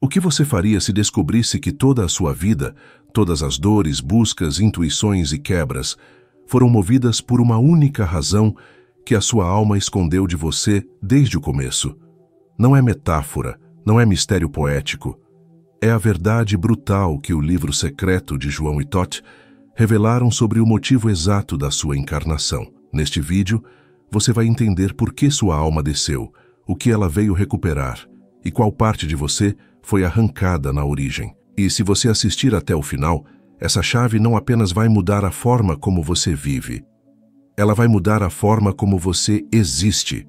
O que você faria se descobrisse que toda a sua vida, todas as dores, buscas, intuições e quebras, foram movidas por uma única razão que a sua alma escondeu de você desde o começo? Não é metáfora, não é mistério poético. É a verdade brutal que o livro secreto de João e Toth revelaram sobre o motivo exato da sua encarnação. Neste vídeo, você vai entender por que sua alma desceu, o que ela veio recuperar e qual parte de você foi arrancada na origem. E se você assistir até o final, essa chave não apenas vai mudar a forma como você vive, ela vai mudar a forma como você existe.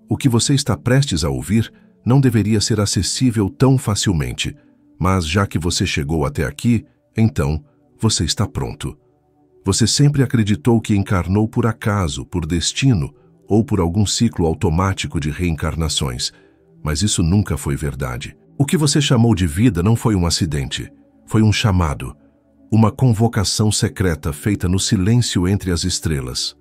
O que você está prestes a ouvir não deveria ser acessível tão facilmente, mas já que você chegou até aqui, então você está pronto. Você sempre acreditou que encarnou por acaso, por destino ou por algum ciclo automático de reencarnações, mas isso nunca foi verdade. O que você chamou de vida não foi um acidente, foi um chamado, uma convocação secreta feita no silêncio entre as estrelas.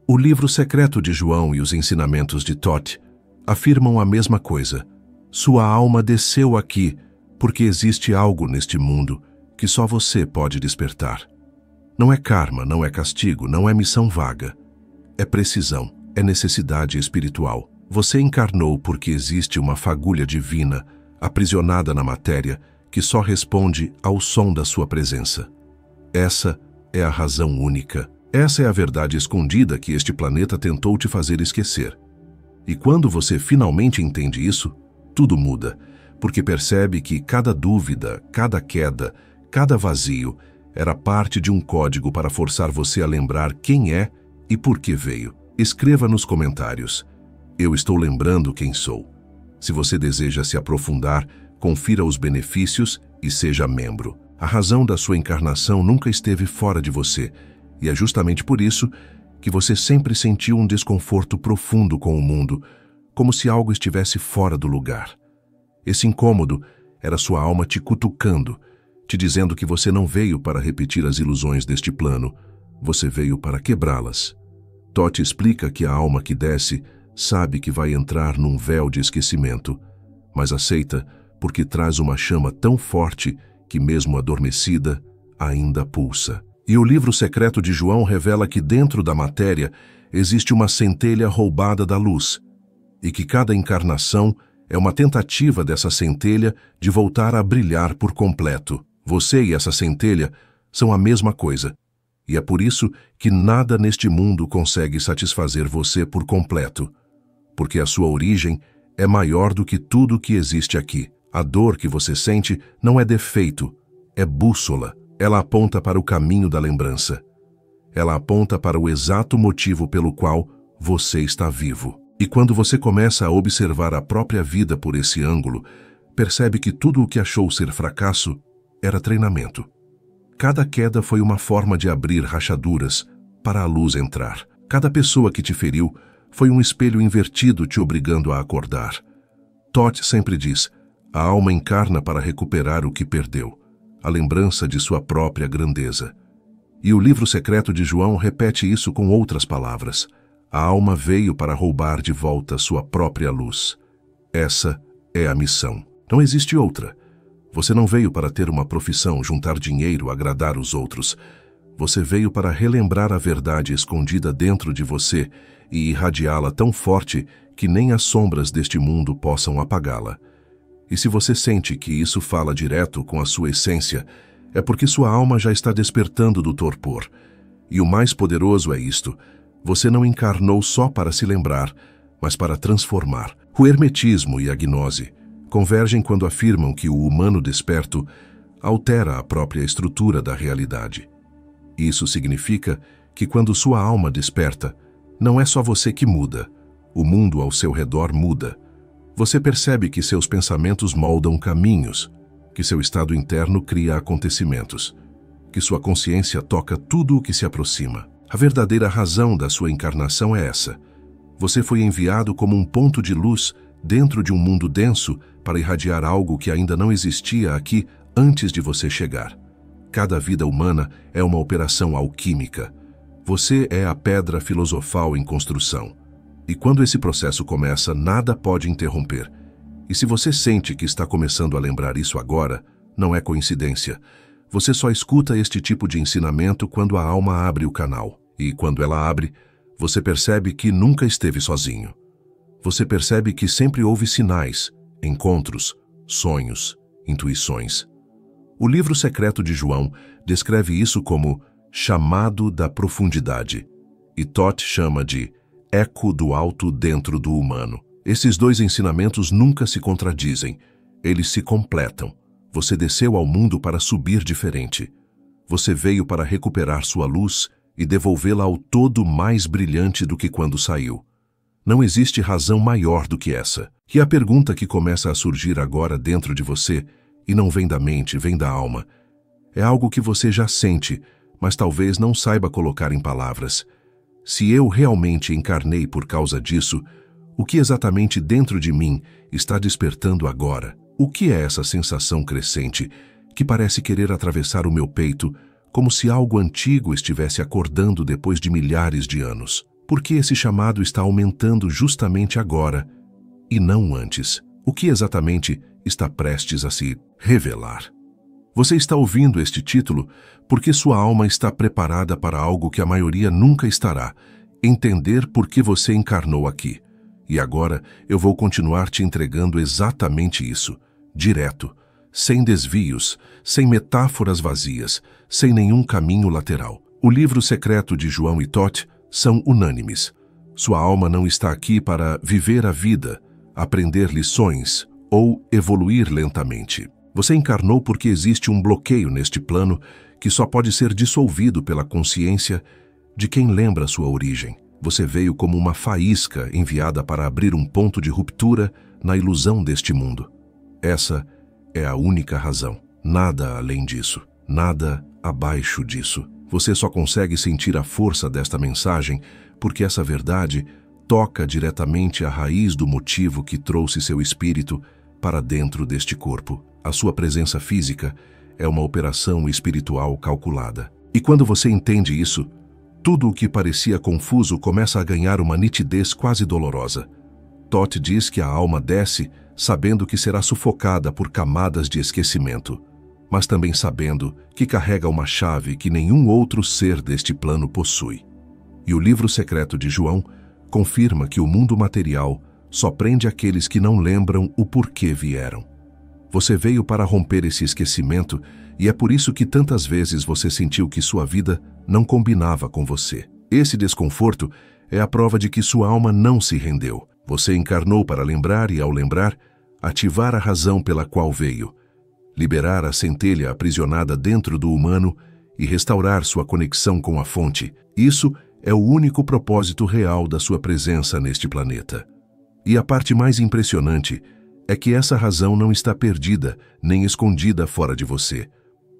O livro secreto de João e os ensinamentos de Toth afirmam a mesma coisa. Sua alma desceu aqui porque existe algo neste mundo que só você pode despertar. Não é karma, não é castigo, não é missão vaga. É precisão, é necessidade espiritual. Você encarnou porque existe uma fagulha divina aprisionada na matéria que só responde ao som da sua presença. Essa é a razão única. Essa é a verdade escondida que este planeta tentou te fazer esquecer. E quando você finalmente entende isso, tudo muda, porque percebe que cada dúvida, cada queda, cada vazio era parte de um código para forçar você a lembrar quem é e por que veio. Escreva nos comentários: eu estou lembrando quem sou. Se você deseja se aprofundar, confira os benefícios e seja membro. A razão da sua encarnação nunca esteve fora de você, e é justamente por isso que você sempre sentiu um desconforto profundo com o mundo, como se algo estivesse fora do lugar. Esse incômodo era sua alma te cutucando, te dizendo que você não veio para repetir as ilusões deste plano, você veio para quebrá-las. Toth explica que a alma que desce sabe que vai entrar num véu de esquecimento, mas aceita porque traz uma chama tão forte que, mesmo adormecida, ainda pulsa. E o livro secreto de João revela que dentro da matéria existe uma centelha roubada da luz, e que cada encarnação é uma tentativa dessa centelha de voltar a brilhar por completo. Você e essa centelha são a mesma coisa, e é por isso que nada neste mundo consegue satisfazer você por completo, porque a sua origem é maior do que tudo que existe aqui. A dor que você sente não é defeito, é bússola. Ela aponta para o caminho da lembrança. Ela aponta para o exato motivo pelo qual você está vivo. E quando você começa a observar a própria vida por esse ângulo, percebe que tudo o que achou ser fracasso era treinamento. Cada queda foi uma forma de abrir rachaduras para a luz entrar. Cada pessoa que te feriu foi um espelho invertido te obrigando a acordar. Toth sempre diz: a alma encarna para recuperar o que perdeu, a lembrança de sua própria grandeza. E o livro secreto de João repete isso com outras palavras. A alma veio para roubar de volta sua própria luz. Essa é a missão. Não existe outra. Você não veio para ter uma profissão, juntar dinheiro, agradar os outros. Você veio para relembrar a verdade escondida dentro de você e irradiá-la tão forte que nem as sombras deste mundo possam apagá-la. E se você sente que isso fala direto com a sua essência, é porque sua alma já está despertando do torpor. E o mais poderoso é isto: você não encarnou só para se lembrar, mas para transformar. O hermetismo e a gnose convergem quando afirmam que o humano desperto altera a própria estrutura da realidade. Isso significa que quando sua alma desperta, não é só você que muda, o mundo ao seu redor muda. Você percebe que seus pensamentos moldam caminhos, que seu estado interno cria acontecimentos, que sua consciência toca tudo o que se aproxima. A verdadeira razão da sua encarnação é essa. Você foi enviado como um ponto de luz dentro de um mundo denso para irradiar algo que ainda não existia aqui antes de você chegar. Cada vida humana é uma operação alquímica. Você é a pedra filosofal em construção. E quando esse processo começa, nada pode interromper. E se você sente que está começando a lembrar isso agora, não é coincidência. Você só escuta este tipo de ensinamento quando a alma abre o canal. E quando ela abre, você percebe que nunca esteve sozinho. Você percebe que sempre houve sinais, encontros, sonhos, intuições. O livro secreto de João descreve isso como chamado da profundidade, e Toth chama de eco do alto dentro do humano. Esses dois ensinamentos nunca se contradizem, eles se completam. Você desceu ao mundo para subir diferente. Você veio para recuperar sua luz e devolvê-la ao todo mais brilhante do que quando saiu. Não existe razão maior do que essa. E a pergunta que começa a surgir agora dentro de você, e não vem da mente, vem da alma, é algo que você já sente, mas talvez não saiba colocar em palavras. Se eu realmente encarnei por causa disso, o que exatamente dentro de mim está despertando agora? O que é essa sensação crescente que parece querer atravessar o meu peito, como se algo antigo estivesse acordando depois de milhares de anos? Por que esse chamado está aumentando justamente agora e não antes? O que exatamente está prestes a se revelar? Você está ouvindo este título porque sua alma está preparada para algo que a maioria nunca estará: entender por que você encarnou aqui. E agora eu vou continuar te entregando exatamente isso, direto, sem desvios, sem metáforas vazias, sem nenhum caminho lateral. O livro secreto de João e Toth são unânimes. Sua alma não está aqui para viver a vida, aprender lições ou evoluir lentamente. Você encarnou porque existe um bloqueio neste plano que só pode ser dissolvido pela consciência de quem lembra sua origem. Você veio como uma faísca enviada para abrir um ponto de ruptura na ilusão deste mundo. Essa é a única razão. Nada além disso. Nada abaixo disso. Você só consegue sentir a força desta mensagem porque essa verdade toca diretamente a raiz do motivo que trouxe seu espírito para dentro deste corpo. A sua presença física é uma operação espiritual calculada. E quando você entende isso, tudo o que parecia confuso começa a ganhar uma nitidez quase dolorosa. Toth diz que a alma desce sabendo que será sufocada por camadas de esquecimento, mas também sabendo que carrega uma chave que nenhum outro ser deste plano possui. E o livro secreto de João confirma que o mundo material só prende aqueles que não lembram o porquê vieram. Você veio para romper esse esquecimento e é por isso que tantas vezes você sentiu que sua vida não combinava com você. Esse desconforto é a prova de que sua alma não se rendeu. Você encarnou para lembrar e, ao lembrar, ativar a razão pela qual veio, liberar a centelha aprisionada dentro do humano e restaurar sua conexão com a fonte. Isso é o único propósito real da sua presença neste planeta. E a parte mais impressionante é que essa razão não está perdida nem escondida fora de você.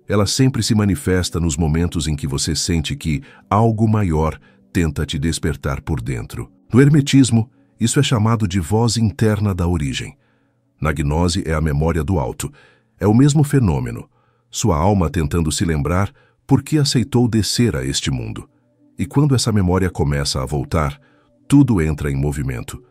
Ela sempre se manifesta nos momentos em que você sente que algo maior tenta te despertar por dentro. No hermetismo, isso é chamado de voz interna da origem. Na gnose é a memória do alto. É o mesmo fenômeno. Sua alma tentando se lembrar por que aceitou descer a este mundo. E quando essa memória começa a voltar, tudo entra em movimento.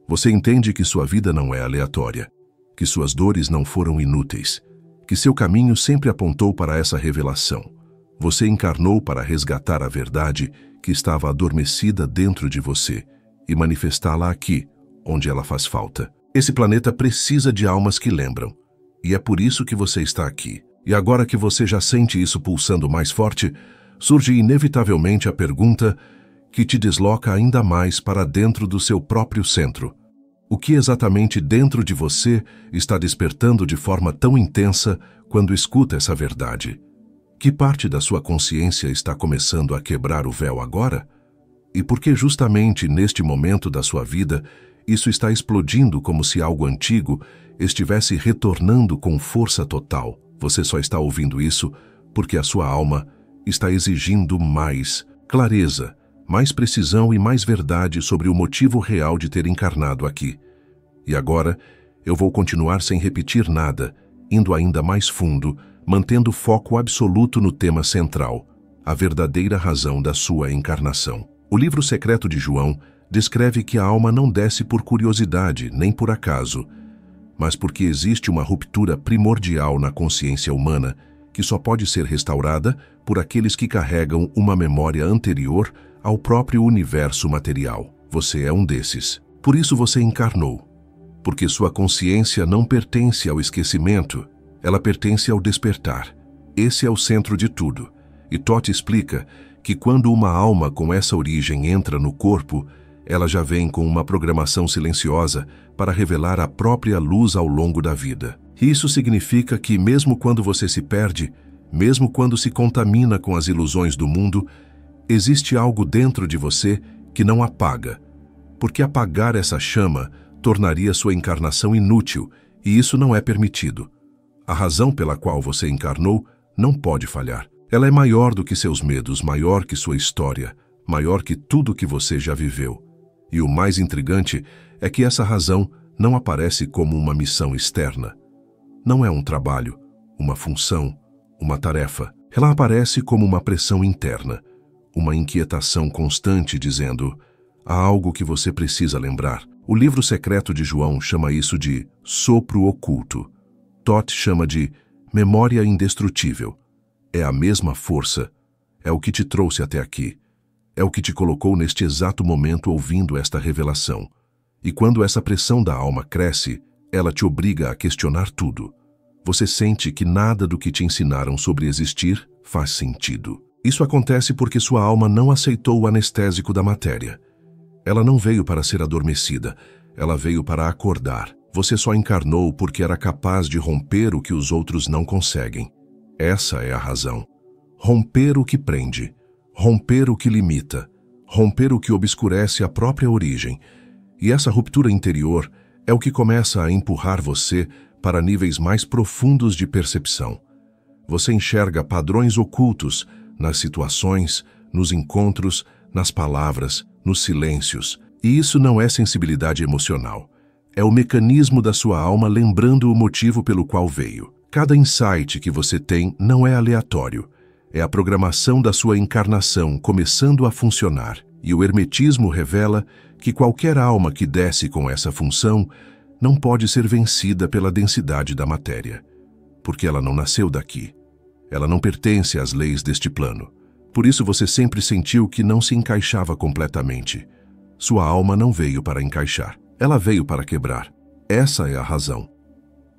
Você entende que sua vida não é aleatória, que suas dores não foram inúteis, que seu caminho sempre apontou para essa revelação. Você encarnou para resgatar a verdade que estava adormecida dentro de você e manifestá-la aqui, onde ela faz falta. Esse planeta precisa de almas que lembram, e é por isso que você está aqui. E agora que você já sente isso pulsando mais forte, surge inevitavelmente a pergunta que te desloca ainda mais para dentro do seu próprio centro. O que exatamente dentro de você está despertando de forma tão intensa quando escuta essa verdade? Que parte da sua consciência está começando a quebrar o véu agora? E por que justamente neste momento da sua vida isso está explodindo como se algo antigo estivesse retornando com força total? Você só está ouvindo isso porque a sua alma está exigindo mais clareza, mais precisão e mais verdade sobre o motivo real de ter encarnado aqui. E agora, eu vou continuar sem repetir nada, indo ainda mais fundo, mantendo foco absoluto no tema central, a verdadeira razão da sua encarnação. O livro secreto de João descreve que a alma não desce por curiosidade nem por acaso. mas porque existe uma ruptura primordial na consciência humana que só pode ser restaurada por aqueles que carregam uma memória anterior ao próprio universo material. Você é um desses. Por isso você encarnou. Porque sua consciência não pertence ao esquecimento, ela pertence ao despertar. Esse é o centro de tudo. E Toth explica que quando uma alma com essa origem entra no corpo, ela já vem com uma programação silenciosa para revelar a própria luz ao longo da vida. Isso significa que mesmo quando você se perde, mesmo quando se contamina com as ilusões do mundo, existe algo dentro de você que não apaga, porque apagar essa chama tornaria sua encarnação inútil, e isso não é permitido. A razão pela qual você encarnou não pode falhar. Ela é maior do que seus medos, maior que sua história, maior que tudo que você já viveu. E o mais intrigante é que essa razão não aparece como uma missão externa. Não é um trabalho, uma função, uma tarefa. Ela aparece como uma pressão interna, uma inquietação constante dizendo: há algo que você precisa lembrar. O livro secreto de João chama isso de sopro oculto. Toth chama de memória indestrutível. É a mesma força. É o que te trouxe até aqui. É o que te colocou neste exato momento ouvindo esta revelação. E quando essa pressão da alma cresce, ela te obriga a questionar tudo. Você sente que nada do que te ensinaram sobre existir faz sentido. Isso acontece porque sua alma não aceitou o anestésico da matéria. Ela não veio para ser adormecida, ela veio para acordar. Você só encarnou porque era capaz de romper o que os outros não conseguem. Essa é a razão. Romper o que prende, romper o que limita, romper o que obscurece a própria origem. E essa ruptura interior é o que começa a empurrar você para níveis mais profundos de percepção. Você enxerga padrões ocultos nas situações, nos encontros, nas palavras, nos silêncios. E isso não é sensibilidade emocional. É o mecanismo da sua alma lembrando o motivo pelo qual veio. Cada insight que você tem não é aleatório. É a programação da sua encarnação começando a funcionar. E o hermetismo revela que qualquer alma que desce com essa função não pode ser vencida pela densidade da matéria, porque ela não nasceu daqui. Ela não pertence às leis deste plano. Por isso você sempre sentiu que não se encaixava completamente. Sua alma não veio para encaixar. Ela veio para quebrar. Essa é a razão.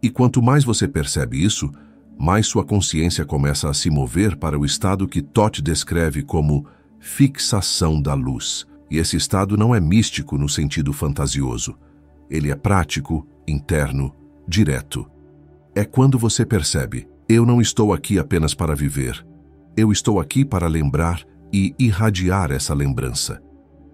E quanto mais você percebe isso, mais sua consciência começa a se mover para o estado que Toth descreve como fixação da luz. E esse estado não é místico no sentido fantasioso. Ele é prático, interno, direto. É quando você percebe: eu não estou aqui apenas para viver. Eu estou aqui para lembrar e irradiar essa lembrança.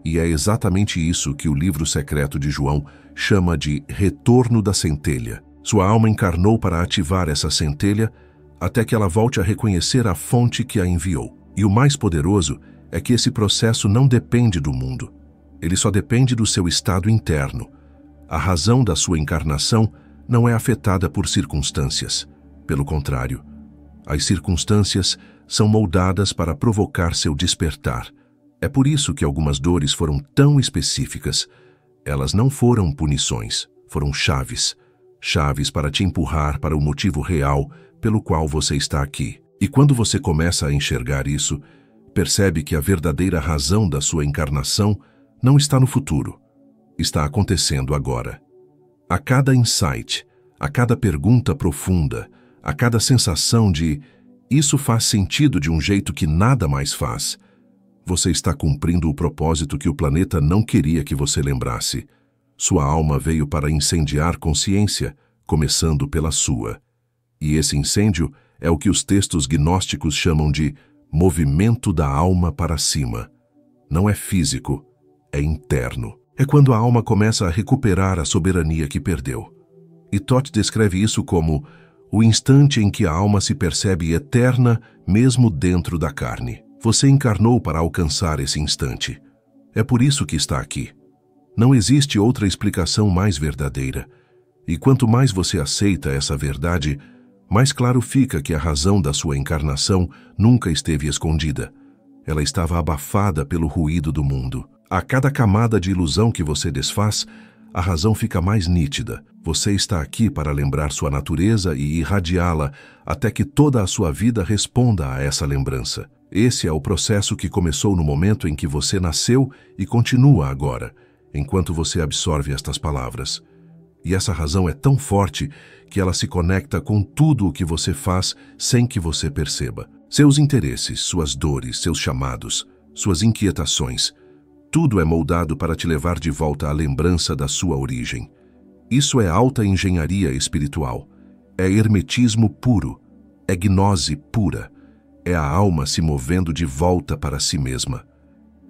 E é exatamente isso que o livro secreto de João chama de retorno da centelha. Sua alma encarnou para ativar essa centelha até que ela volte a reconhecer a fonte que a enviou. E o mais poderoso é que esse processo não depende do mundo. Ele só depende do seu estado interno. A razão da sua encarnação não é afetada por circunstâncias. Pelo contrário, as circunstâncias são moldadas para provocar seu despertar. É por isso que algumas dores foram tão específicas. Elas não foram punições, foram chaves. Chaves para te empurrar para o motivo real pelo qual você está aqui. E quando você começa a enxergar isso, percebe que a verdadeira razão da sua encarnação não está no futuro. Está acontecendo agora. A cada insight, a cada pergunta profunda, a cada sensação de "isso faz sentido de um jeito que nada mais faz", você está cumprindo o propósito que o planeta não queria que você lembrasse. Sua alma veio para incendiar consciência, começando pela sua. E esse incêndio é o que os textos gnósticos chamam de movimento da alma para cima. Não é físico, é interno. É quando a alma começa a recuperar a soberania que perdeu. E Toth descreve isso como o instante em que a alma se percebe eterna mesmo dentro da carne. Você encarnou para alcançar esse instante. É por isso que está aqui. Não existe outra explicação mais verdadeira. E quanto mais você aceita essa verdade, mais claro fica que a razão da sua encarnação nunca esteve escondida. Ela estava abafada pelo ruído do mundo. A cada camada de ilusão que você desfaz, a razão fica mais nítida. Você está aqui para lembrar sua natureza e irradiá-la até que toda a sua vida responda a essa lembrança. Esse é o processo que começou no momento em que você nasceu e continua agora, enquanto você absorve estas palavras. E essa razão é tão forte que ela se conecta com tudo o que você faz sem que você perceba. Seus interesses, suas dores, seus chamados, suas inquietações, tudo é moldado para te levar de volta à lembrança da sua origem. Isso é alta engenharia espiritual. É hermetismo puro. É gnose pura. É a alma se movendo de volta para si mesma.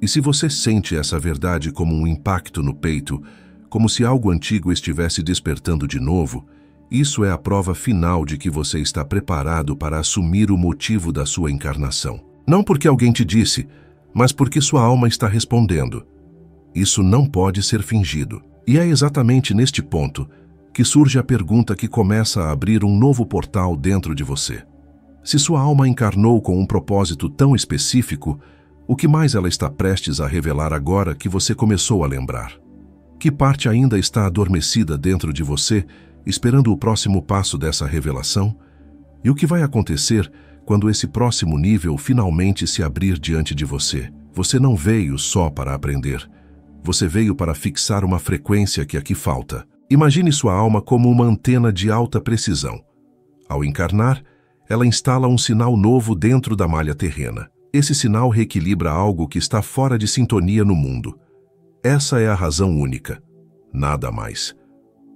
E se você sente essa verdade como um impacto no peito, como se algo antigo estivesse despertando de novo, isso é a prova final de que você está preparado para assumir o motivo da sua encarnação. Não porque alguém te disse, mas porque sua alma está respondendo. Isso não pode ser fingido. E é exatamente neste ponto que surge a pergunta que começa a abrir um novo portal dentro de você. Se sua alma encarnou com um propósito tão específico, o que mais ela está prestes a revelar agora que você começou a lembrar? Que parte ainda está adormecida dentro de você, esperando o próximo passo dessa revelação? E o que vai acontecer quando esse próximo nível finalmente se abrir diante de você? Você não veio só para aprender. Você veio para fixar uma frequência que aqui falta. Imagine sua alma como uma antena de alta precisão. Ao encarnar, ela instala um sinal novo dentro da malha terrena. Esse sinal reequilibra algo que está fora de sintonia no mundo. Essa é a razão única. Nada mais.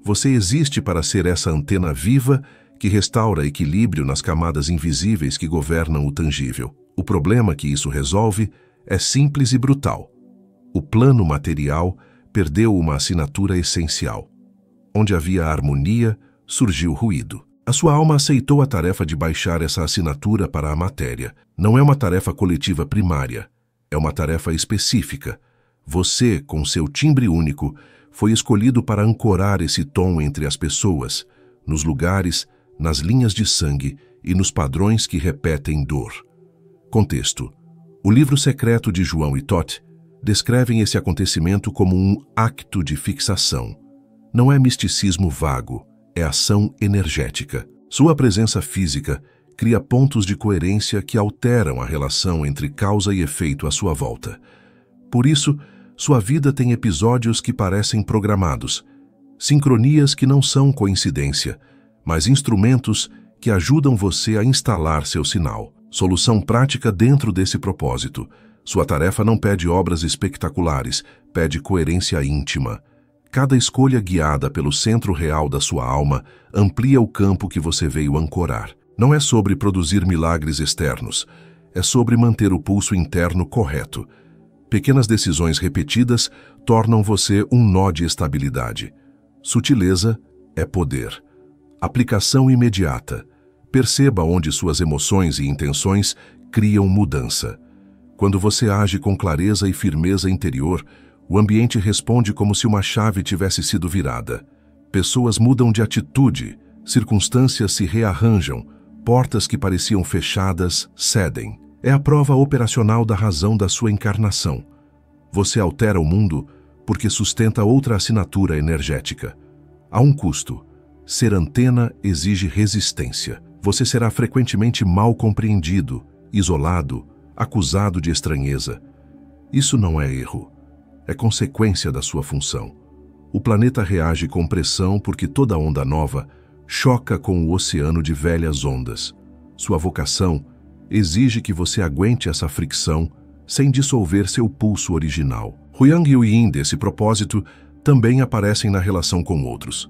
Você existe para ser essa antena viva que restaura equilíbrio nas camadas invisíveis que governam o tangível. O problema que isso resolve é simples e brutal. O plano material perdeu uma assinatura essencial. Onde havia harmonia, surgiu ruído. A sua alma aceitou a tarefa de baixar essa assinatura para a matéria. Não é uma tarefa coletiva primária, é uma tarefa específica. Você, com seu timbre único, foi escolhido para ancorar esse tom entre as pessoas, nos lugares, nas linhas de sangue e nos padrões que repetem dor. Contexto. O livro secreto de João e Thoth descrevem esse acontecimento como um acto de fixação. Não é misticismo vago, é ação energética. Sua presença física cria pontos de coerência que alteram a relação entre causa e efeito à sua volta. Por isso, sua vida tem episódios que parecem programados, sincronias que não são coincidência, mas instrumentos que ajudam você a instalar seu sinal. Solução prática dentro desse propósito. Sua tarefa não pede obras espetaculares, pede coerência íntima. Cada escolha guiada pelo centro real da sua alma amplia o campo que você veio ancorar. Não é sobre produzir milagres externos, é sobre manter o pulso interno correto. Pequenas decisões repetidas tornam você um nó de estabilidade. Sutileza é poder. Aplicação imediata. Perceba onde suas emoções e intenções criam mudança. Quando você age com clareza e firmeza interior, o ambiente responde como se uma chave tivesse sido virada. Pessoas mudam de atitude, circunstâncias se rearranjam, portas que pareciam fechadas cedem. É a prova operacional da razão da sua encarnação. Você altera o mundo porque sustenta outra assinatura energética. Há um custo. Ser antena exige resistência. Você será frequentemente mal compreendido, isolado, acusado de estranheza. Isso não é erro. É consequência da sua função. O planeta reage com pressão porque toda onda nova choca com o oceano de velhas ondas. Sua vocação exige que você aguente essa fricção sem dissolver seu pulso original. O Yang e o Yin desse propósito também aparecem na relação com outros.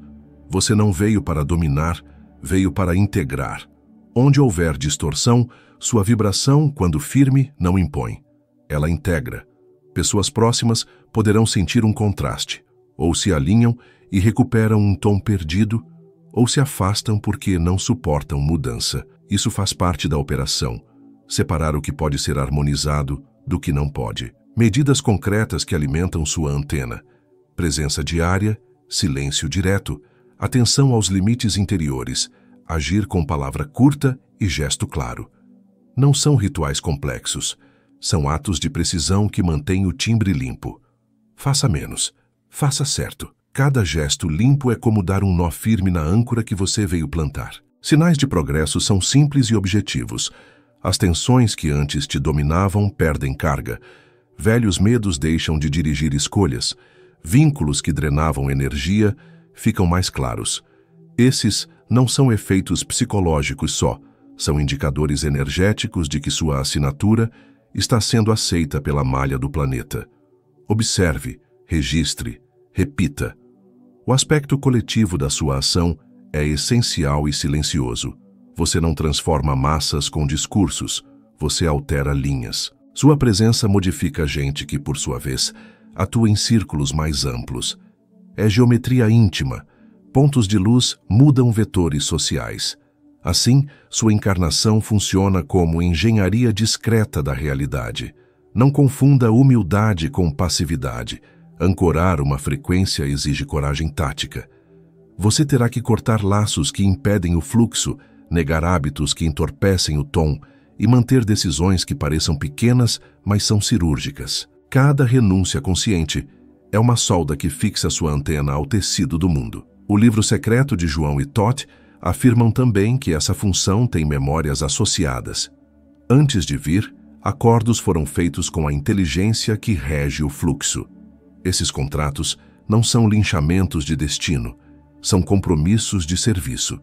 Você não veio para dominar, veio para integrar. Onde houver distorção, sua vibração, quando firme, não impõe. Ela integra. Pessoas próximas poderão sentir um contraste, ou se alinham e recuperam um tom perdido, ou se afastam porque não suportam mudança. Isso faz parte da operação. Separar o que pode ser harmonizado do que não pode. Medidas concretas que alimentam sua antena. Presença diária, silêncio direto, atenção aos limites interiores, agir com palavra curta e gesto claro. Não são rituais complexos, são atos de precisão que mantêm o timbre limpo. Faça menos, faça certo. Cada gesto limpo é como dar um nó firme na âncora que você veio plantar. Sinais de progresso são simples e objetivos. As tensões que antes te dominavam perdem carga. Velhos medos deixam de dirigir escolhas. Vínculos que drenavam energia ficam mais claros. Esses não são efeitos psicológicos só, são indicadores energéticos de que sua assinatura está sendo aceita pela malha do planeta. Observe, registre, repita. O aspecto coletivo da sua ação é essencial e silencioso. Você não transforma massas com discursos, você altera linhas. Sua presença modifica gente que, por sua vez, atua em círculos mais amplos. É geometria íntima. Pontos de luz mudam vetores sociais. Assim, sua encarnação funciona como engenharia discreta da realidade. Não confunda humildade com passividade. Ancorar uma frequência exige coragem tática. Você terá que cortar laços que impedem o fluxo, negar hábitos que entorpecem o tom e manter decisões que pareçam pequenas, mas são cirúrgicas. Cada renúncia consciente é uma solda que fixa sua antena ao tecido do mundo. O livro secreto de João e Toth afirmam também que essa função tem memórias associadas. Antes de vir, acordos foram feitos com a inteligência que rege o fluxo. Esses contratos não são linchamentos de destino, são compromissos de serviço.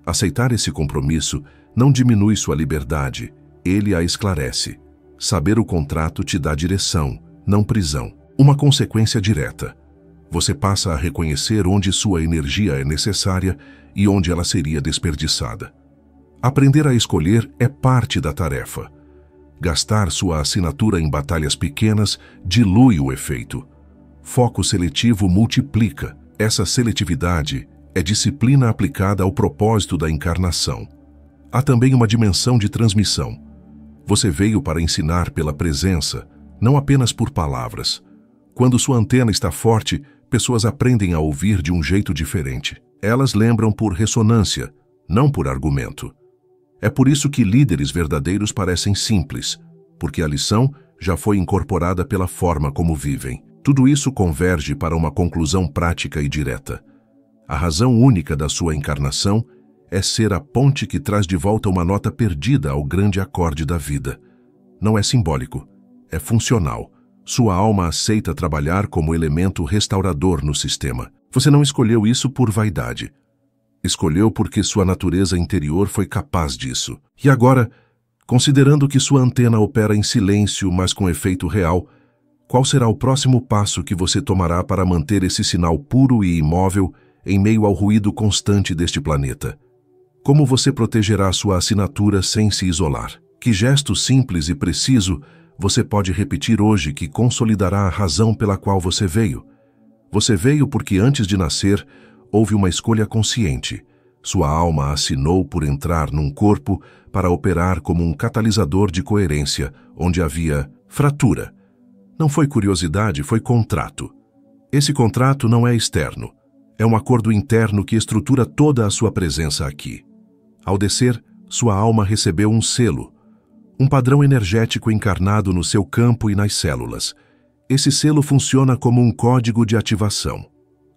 Aceitar esse compromisso não diminui sua liberdade, ele a esclarece. Saber o contrato te dá direção, não prisão. Uma consequência direta. Você passa a reconhecer onde sua energia é necessária e onde ela seria desperdiçada. Aprender a escolher é parte da tarefa. Gastar sua assinatura em batalhas pequenas dilui o efeito. Foco seletivo multiplica. Essa seletividade é disciplina aplicada ao propósito da encarnação. Há também uma dimensão de transmissão. Você veio para ensinar pela presença, não apenas por palavras. Quando sua antena está forte, pessoas aprendem a ouvir de um jeito diferente. Elas lembram por ressonância, não por argumento. É por isso que líderes verdadeiros parecem simples, porque a lição já foi incorporada pela forma como vivem. Tudo isso converge para uma conclusão prática e direta. A razão única da sua encarnação é ser a ponte que traz de volta uma nota perdida ao grande acorde da vida. Não é simbólico, é funcional. Sua alma aceita trabalhar como elemento restaurador no sistema. Você não escolheu isso por vaidade. Escolheu porque sua natureza interior foi capaz disso. E agora, considerando que sua antena opera em silêncio, mas com efeito real, qual será o próximo passo que você tomará para manter esse sinal puro e imóvel em meio ao ruído constante deste planeta? Como você protegerá sua assinatura sem se isolar? Que gesto simples e preciso você pode repetir hoje que consolidará a razão pela qual você veio? Você veio porque antes de nascer, houve uma escolha consciente. Sua alma assinou por entrar num corpo para operar como um catalisador de coerência, onde havia fratura. Não foi curiosidade, foi contrato. Esse contrato não é externo. É um acordo interno que estrutura toda a sua presença aqui. Ao descer, sua alma recebeu um selo, um padrão energético encarnado no seu campo e nas células. Esse selo funciona como um código de ativação.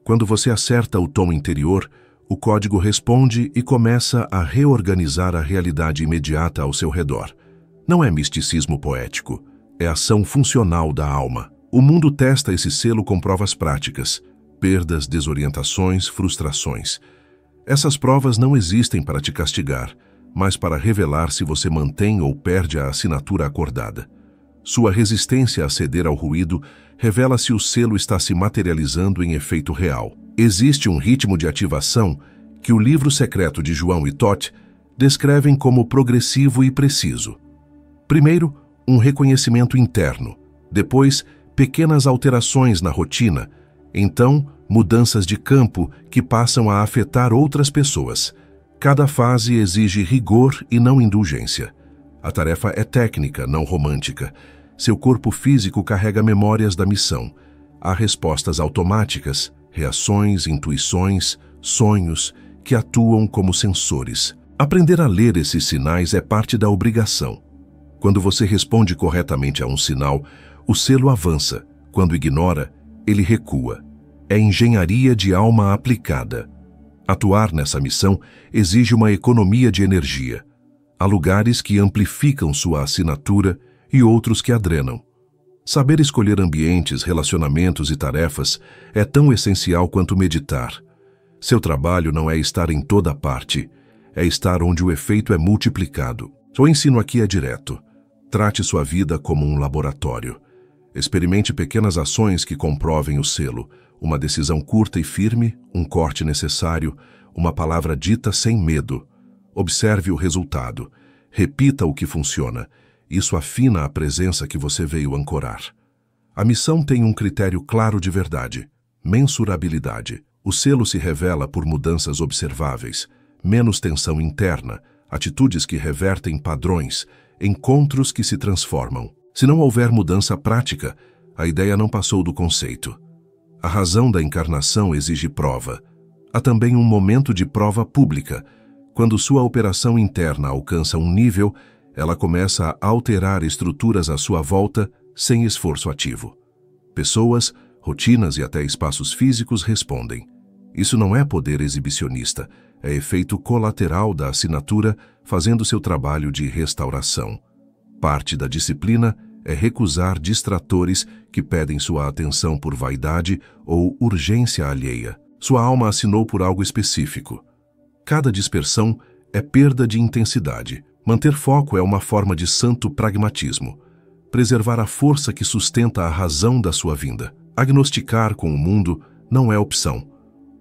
Quando você acerta o tom interior, o código responde e começa a reorganizar a realidade imediata ao seu redor. Não é misticismo poético. É ação funcional da alma. O mundo testa esse selo com provas práticas, perdas, desorientações, frustrações. Essas provas não existem para te castigar, mas para revelar se você mantém ou perde a assinatura acordada. Sua resistência a ceder ao ruído revela se o selo está se materializando em efeito real. Existe um ritmo de ativação que o livro secreto de João e Toth descrevem como progressivo e preciso. Primeiro, um reconhecimento interno, depois pequenas alterações na rotina, então mudanças de campo que passam a afetar outras pessoas. Cada fase exige rigor e não indulgência. A tarefa é técnica, não romântica. Seu corpo físico carrega memórias da missão. Há respostas automáticas, reações, intuições, sonhos que atuam como sensores. Aprender a ler esses sinais é parte da obrigação. Quando você responde corretamente a um sinal, o selo avança. Quando ignora, ele recua. é engenharia de alma aplicada. Atuar nessa missão exige uma economia de energia. Há lugares que amplificam sua assinatura e outros que a drenam. Saber escolher ambientes, relacionamentos e tarefas é tão essencial quanto meditar. Seu trabalho não é estar em toda parte, é estar onde o efeito é multiplicado. O ensino aqui é direto. Trate sua vida como um laboratório. Experimente pequenas ações que comprovem o selo, uma decisão curta e firme, um corte necessário, uma palavra dita sem medo. Observe o resultado. Repita o que funciona. Isso afina a presença que você veio ancorar. A missão tem um critério claro de verdade: mensurabilidade. O selo se revela por mudanças observáveis, menos tensão interna, atitudes que revertem padrões, encontros que se transformam. Se não houver mudança prática, a ideia não passou do conceito. A razão da encarnação exige prova. Há também um momento de prova pública. Quando sua operação interna alcança um nível, ela começa a alterar estruturas à sua volta sem esforço ativo. Pessoas, rotinas e até espaços físicos respondem. Isso não é poder exibicionista, é efeito colateral da assinatura fazendo seu trabalho de restauração. Parte da disciplina é recusar distratores que pedem sua atenção por vaidade ou urgência alheia. Sua alma assinou por algo específico. Cada dispersão é perda de intensidade. Manter foco é uma forma de santo pragmatismo. Preservar a força que sustenta a razão da sua vinda. Agnosticar com o mundo não é opção.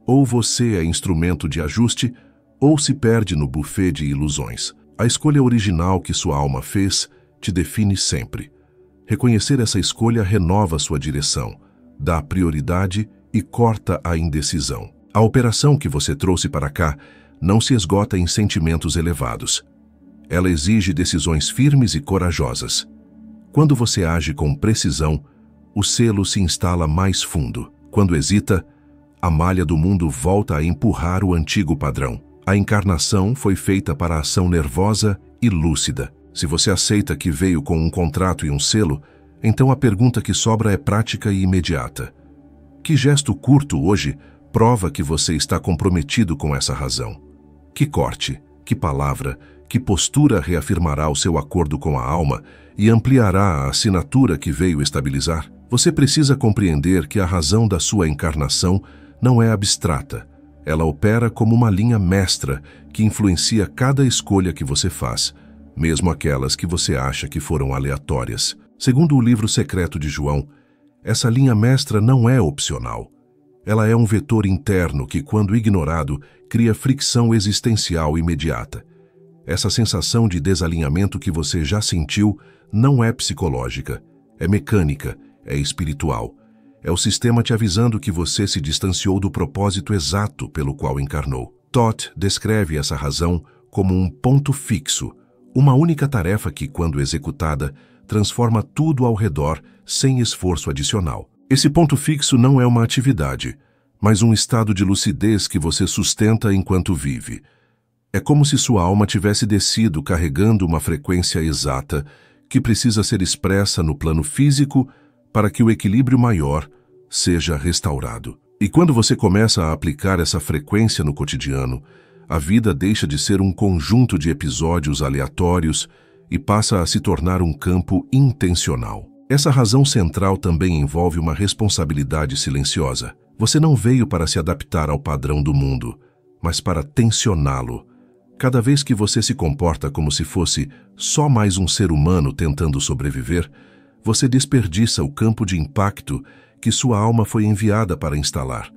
Ou você é instrumento de ajuste, ou se perde no buffet de ilusões. A escolha original que sua alma fez te define sempre. Reconhecer essa escolha renova sua direção, dá prioridade e corta a indecisão. A operação que você trouxe para cá não se esgota em sentimentos elevados. Ela exige decisões firmes e corajosas. Quando você age com precisão, o selo se instala mais fundo. Quando hesita, a malha do mundo volta a empurrar o antigo padrão. A encarnação foi feita para a ação nervosa e lúcida. Se você aceita que veio com um contrato e um selo, então a pergunta que sobra é prática e imediata. Que gesto curto hoje prova que você está comprometido com essa razão? Que corte, que palavra, que postura reafirmará o seu acordo com a alma e ampliará a assinatura que veio estabilizar? Você precisa compreender que a razão da sua encarnação não é abstrata. Ela opera como uma linha mestra que influencia cada escolha que você faz, mesmo aquelas que você acha que foram aleatórias. Segundo o livro secreto de João, essa linha mestra não é opcional. Ela é um vetor interno que, quando ignorado, cria fricção existencial imediata. Essa sensação de desalinhamento que você já sentiu não é psicológica, é mecânica, é espiritual. É o sistema te avisando que você se distanciou do propósito exato pelo qual encarnou. Todd descreve essa razão como um ponto fixo, uma única tarefa que, quando executada, transforma tudo ao redor sem esforço adicional. Esse ponto fixo não é uma atividade, mas um estado de lucidez que você sustenta enquanto vive. É como se sua alma tivesse descido carregando uma frequência exata que precisa ser expressa no plano físico para que o equilíbrio maior seja restaurado. E quando você começa a aplicar essa frequência no cotidiano, a vida deixa de ser um conjunto de episódios aleatórios e passa a se tornar um campo intencional. Essa razão central também envolve uma responsabilidade silenciosa. Você não veio para se adaptar ao padrão do mundo, mas para tensioná-lo. Cada vez que você se comporta como se fosse só mais um ser humano tentando sobreviver, você desperdiça o campo de impacto que sua alma foi enviada para instalar.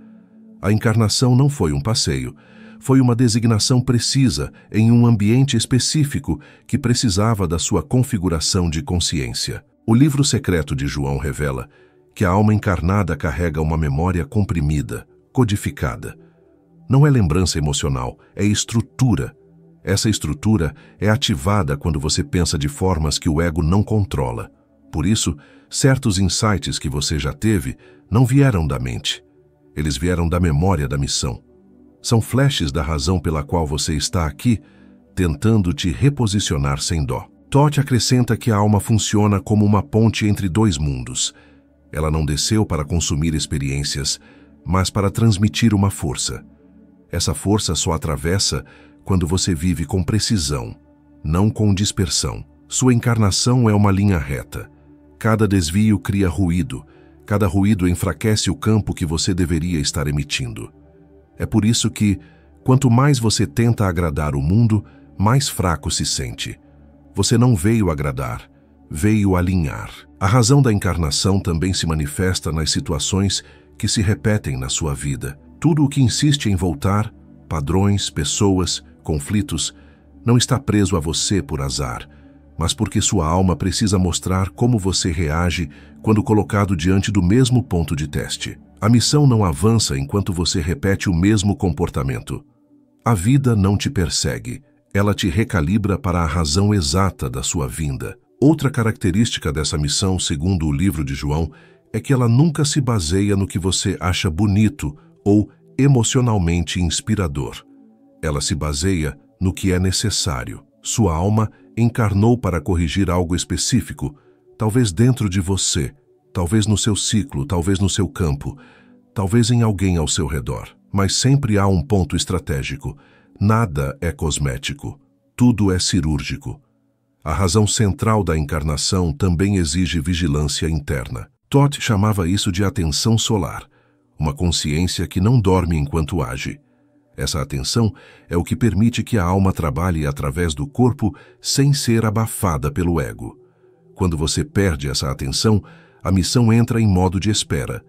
A encarnação não foi um passeio, foi uma designação precisa em um ambiente específico que precisava da sua configuração de consciência. O livro secreto de João revela que a alma encarnada carrega uma memória comprimida, codificada. Não é lembrança emocional, é estrutura. Essa estrutura é ativada quando você pensa de formas que o ego não controla. Por isso, certos insights que você já teve não vieram da mente. Eles vieram da memória da missão. São flashes da razão pela qual você está aqui, tentando te reposicionar sem dó. Todd acrescenta que a alma funciona como uma ponte entre dois mundos. Ela não desceu para consumir experiências, mas para transmitir uma força. Essa força só atravessa quando você vive com precisão, não com dispersão. Sua encarnação é uma linha reta. Cada desvio cria ruído. Cada ruído enfraquece o campo que você deveria estar emitindo. É por isso que, quanto mais você tenta agradar o mundo, mais fraco se sente. Você não veio agradar, veio alinhar. A razão da encarnação também se manifesta nas situações que se repetem na sua vida. Tudo o que insiste em voltar, padrões, pessoas, conflitos, não está preso a você por azar, mas porque sua alma precisa mostrar como você reage quando colocado diante do mesmo ponto de teste. A missão não avança enquanto você repete o mesmo comportamento. A vida não te persegue, ela te recalibra para a razão exata da sua vinda. Outra característica dessa missão, segundo o livro de João, é que ela nunca se baseia no que você acha bonito ou emocionalmente inspirador. Ela se baseia no que é necessário. Sua alma encarnou para corrigir algo específico, talvez dentro de você, talvez no seu ciclo, talvez no seu campo, talvez em alguém ao seu redor. Mas sempre há um ponto estratégico. Nada é cosmético. Tudo é cirúrgico. A razão central da encarnação também exige vigilância interna. Todd chamava isso de atenção solar, uma consciência que não dorme enquanto age. Essa atenção é o que permite que a alma trabalhe através do corpo sem ser abafada pelo ego. Quando você perde essa atenção, a missão entra em modo de espera.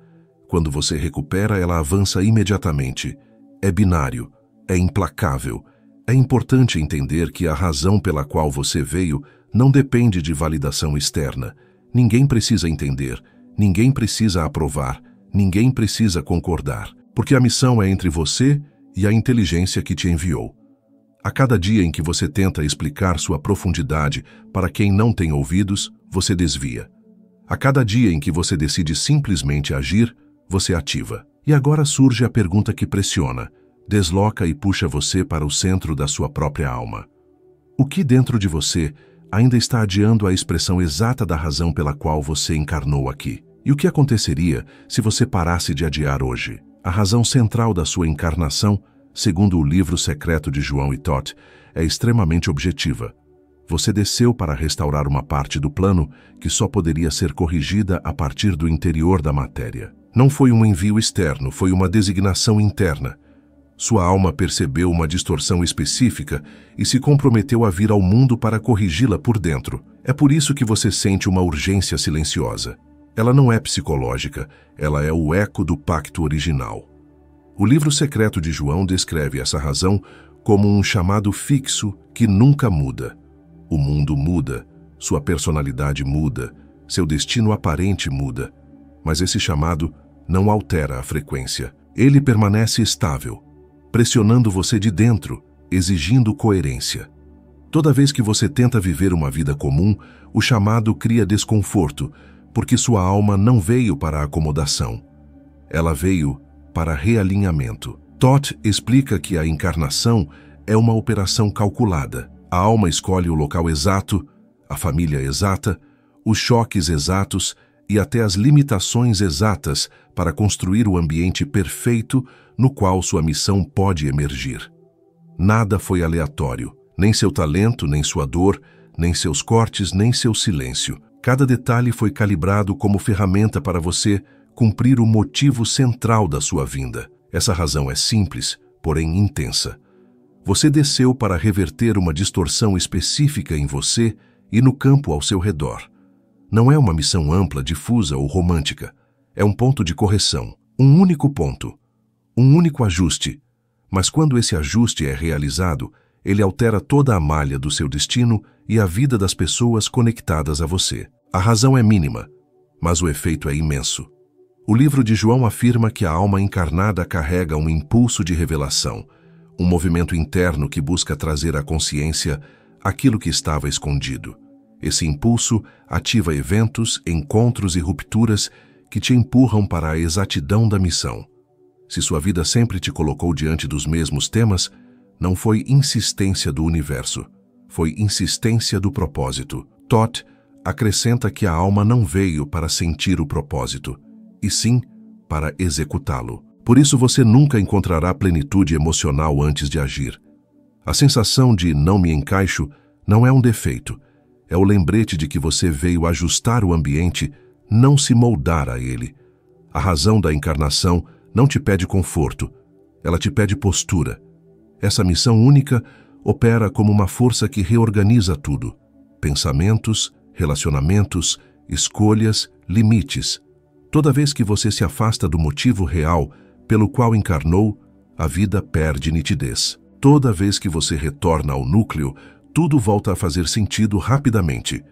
Quando você recupera, ela avança imediatamente. É binário, é implacável. É importante entender que a razão pela qual você veio não depende de validação externa. Ninguém precisa entender, ninguém precisa aprovar, ninguém precisa concordar, porque a missão é entre você e a inteligência que te enviou. A cada dia em que você tenta explicar sua profundidade para quem não tem ouvidos, você desvia. A cada dia em que você decide simplesmente agir, você ativa. E agora surge a pergunta que pressiona, desloca e puxa você para o centro da sua própria alma. O que dentro de você ainda está adiando a expressão exata da razão pela qual você encarnou aqui? E o que aconteceria se você parasse de adiar hoje? A razão central da sua encarnação, segundo o livro secreto de João e Todd, é extremamente objetiva. Você desceu para restaurar uma parte do plano que só poderia ser corrigida a partir do interior da matéria. Não foi um envio externo, foi uma designação interna. Sua alma percebeu uma distorção específica e se comprometeu a vir ao mundo para corrigi-la por dentro. É por isso que você sente uma urgência silenciosa. Ela não é psicológica, ela é o eco do pacto original. O livro secreto de João descreve essa razão como um chamado fixo que nunca muda. O mundo muda, sua personalidade muda, seu destino aparente muda, mas esse chamado não altera a frequência. Ele permanece estável, pressionando você de dentro, exigindo coerência. Toda vez que você tenta viver uma vida comum, o chamado cria desconforto, porque sua alma não veio para acomodação. Ela veio para realinhamento. Todd explica que a encarnação é uma operação calculada. A alma escolhe o local exato, a família exata, os choques exatos e até as limitações exatas para construir o ambiente perfeito no qual sua missão pode emergir. Nada foi aleatório, nem seu talento, nem sua dor, nem seus cortes, nem seu silêncio. Cada detalhe foi calibrado como ferramenta para você cumprir o motivo central da sua vinda. Essa razão é simples, porém intensa. Você desceu para reverter uma distorção específica em você e no campo ao seu redor. Não é uma missão ampla, difusa ou romântica. É um ponto de correção, um único ponto, um único ajuste. Mas quando esse ajuste é realizado, ele altera toda a malha do seu destino e a vida das pessoas conectadas a você. A razão é mínima, mas o efeito é imenso. O livro de João afirma que a alma encarnada carrega um impulso de revelação, um movimento interno que busca trazer à consciência aquilo que estava escondido. Esse impulso ativa eventos, encontros e rupturas que te empurram para a exatidão da missão. Se sua vida sempre te colocou diante dos mesmos temas, não foi insistência do universo, foi insistência do propósito. Todd acrescenta que a alma não veio para sentir o propósito, e sim para executá-lo. Por isso você nunca encontrará plenitude emocional antes de agir. A sensação de não me encaixo não é um defeito. É o lembrete de que você veio ajustar o ambiente, não se moldar a ele. A razão da encarnação não te pede conforto, ela te pede postura. Essa missão única opera como uma força que reorganiza tudo: pensamentos, relacionamentos, escolhas, limites. Toda vez que você se afasta do motivo real pelo qual encarnou, a vida perde nitidez. Toda vez que você retorna ao núcleo, tudo volta a fazer sentido rapidamente.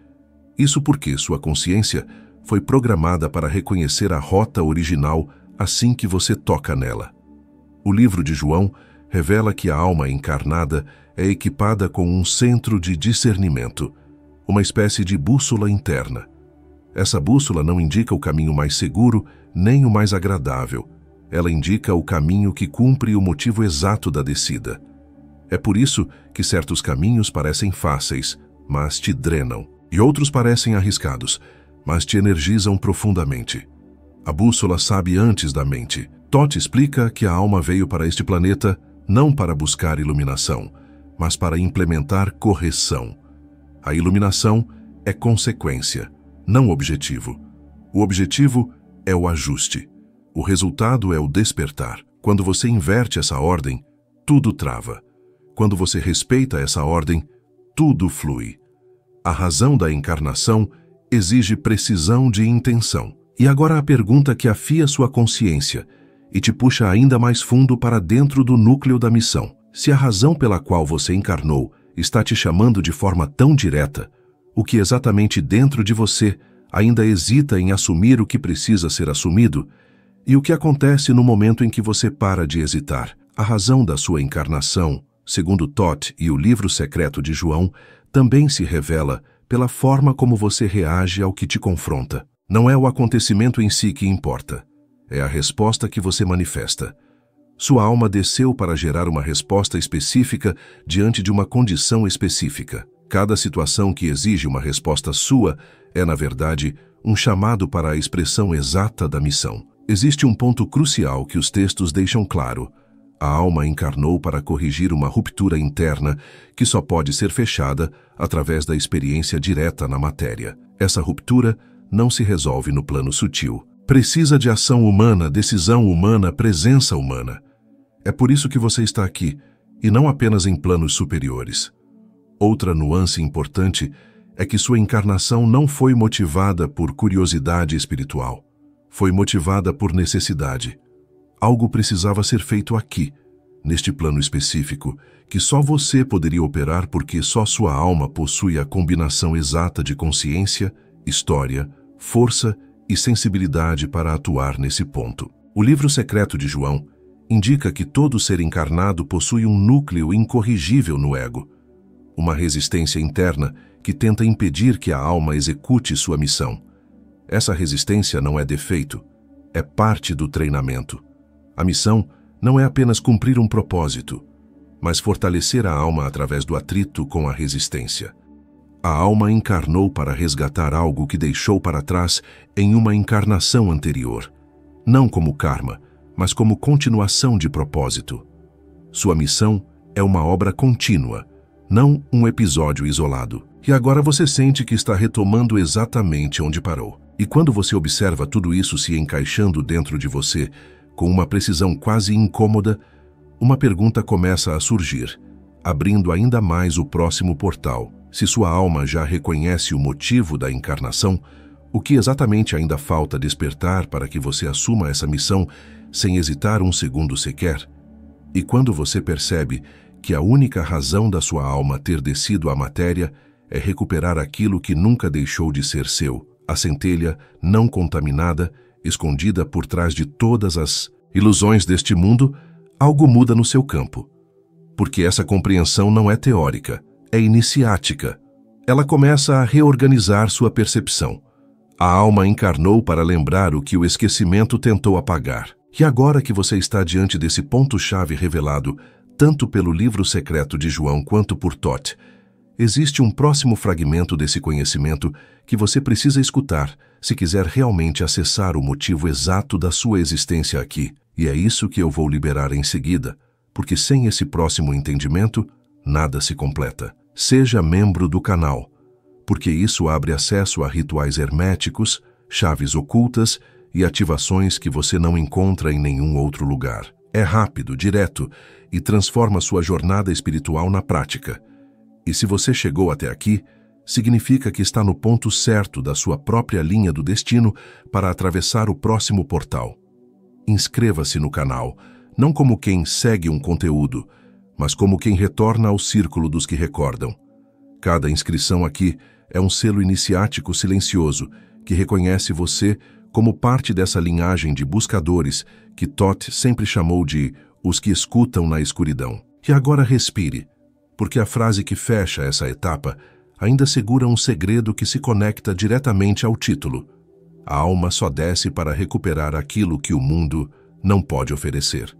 Isso porque sua consciência foi programada para reconhecer a rota original assim que você toca nela. O livro de João revela que a alma encarnada é equipada com um centro de discernimento, uma espécie de bússola interna. Essa bússola não indica o caminho mais seguro nem o mais agradável. Ela indica o caminho que cumpre o motivo exato da descida. É por isso que certos caminhos parecem fáceis, mas te drenam, e outros parecem arriscados, mas te energizam profundamente. A bússola sabe antes da mente. Todd explica que a alma veio para este planeta não para buscar iluminação, mas para implementar correção. A iluminação é consequência, não objetivo. O objetivo é o ajuste. O resultado é o despertar. Quando você inverte essa ordem, tudo trava. Quando você respeita essa ordem, tudo flui. A razão da encarnação exige precisão de intenção. E agora a pergunta que afia sua consciência e te puxa ainda mais fundo para dentro do núcleo da missão. Se a razão pela qual você encarnou está te chamando de forma tão direta, o que exatamente dentro de você ainda hesita em assumir o que precisa ser assumido? E o que acontece no momento em que você para de hesitar? A razão da sua encarnação, segundo Todd e o livro secreto de João, também se revela pela forma como você reage ao que te confronta. Não é o acontecimento em si que importa, é a resposta que você manifesta. Sua alma desceu para gerar uma resposta específica diante de uma condição específica. Cada situação que exige uma resposta sua é, na verdade, um chamado para a expressão exata da missão. Existe um ponto crucial que os textos deixam claro. A alma encarnou para corrigir uma ruptura interna que só pode ser fechada através da experiência direta na matéria. Essa ruptura não se resolve no plano sutil. Precisa de ação humana, decisão humana, presença humana. É por isso que você está aqui, e não apenas em planos superiores. Outra nuance importante é que sua encarnação não foi motivada por curiosidade espiritual. Foi motivada por necessidade. Algo precisava ser feito aqui, neste plano específico, que só você poderia operar porque só sua alma possui a combinação exata de consciência, história, força e sensibilidade para atuar nesse ponto. O livro secreto de João indica que todo ser encarnado possui um núcleo incorrigível no ego, uma resistência interna que tenta impedir que a alma execute sua missão. Essa resistência não é defeito, é parte do treinamento. A missão não é apenas cumprir um propósito, mas fortalecer a alma através do atrito com a resistência. A alma encarnou para resgatar algo que deixou para trás em uma encarnação anterior, não como karma, mas como continuação de propósito. Sua missão é uma obra contínua, não um episódio isolado. E agora você sente que está retomando exatamente onde parou. E quando você observa tudo isso se encaixando dentro de você, com uma precisão quase incômoda, uma pergunta começa a surgir, abrindo ainda mais o próximo portal. Se sua alma já reconhece o motivo da encarnação, o que exatamente ainda falta despertar para que você assuma essa missão sem hesitar um segundo sequer? E quando você percebe que a única razão da sua alma ter descido à matéria é recuperar aquilo que nunca deixou de ser seu, a centelha não contaminada, escondida por trás de todas as ilusões deste mundo, algo muda no seu campo. Porque essa compreensão não é teórica, é iniciática. Ela começa a reorganizar sua percepção. A alma encarnou para lembrar o que o esquecimento tentou apagar. E agora que você está diante desse ponto-chave revelado, tanto pelo livro secreto de João quanto por Todd, existe um próximo fragmento desse conhecimento que você precisa escutar se quiser realmente acessar o motivo exato da sua existência aqui. E é isso que eu vou liberar em seguida, porque sem esse próximo entendimento, nada se completa. Seja membro do canal, porque isso abre acesso a rituais herméticos, chaves ocultas e ativações que você não encontra em nenhum outro lugar. É rápido, direto e transforma sua jornada espiritual na prática. E se você chegou até aqui, significa que está no ponto certo da sua própria linha do destino para atravessar o próximo portal. Inscreva-se no canal, não como quem segue um conteúdo, mas como quem retorna ao círculo dos que recordam. Cada inscrição aqui é um selo iniciático silencioso que reconhece você como parte dessa linhagem de buscadores que Thoth sempre chamou de os que escutam na escuridão. E agora respire, porque a frase que fecha essa etapa ainda segura um segredo que se conecta diretamente ao título. A alma só desce para recuperar aquilo que o mundo não pode oferecer.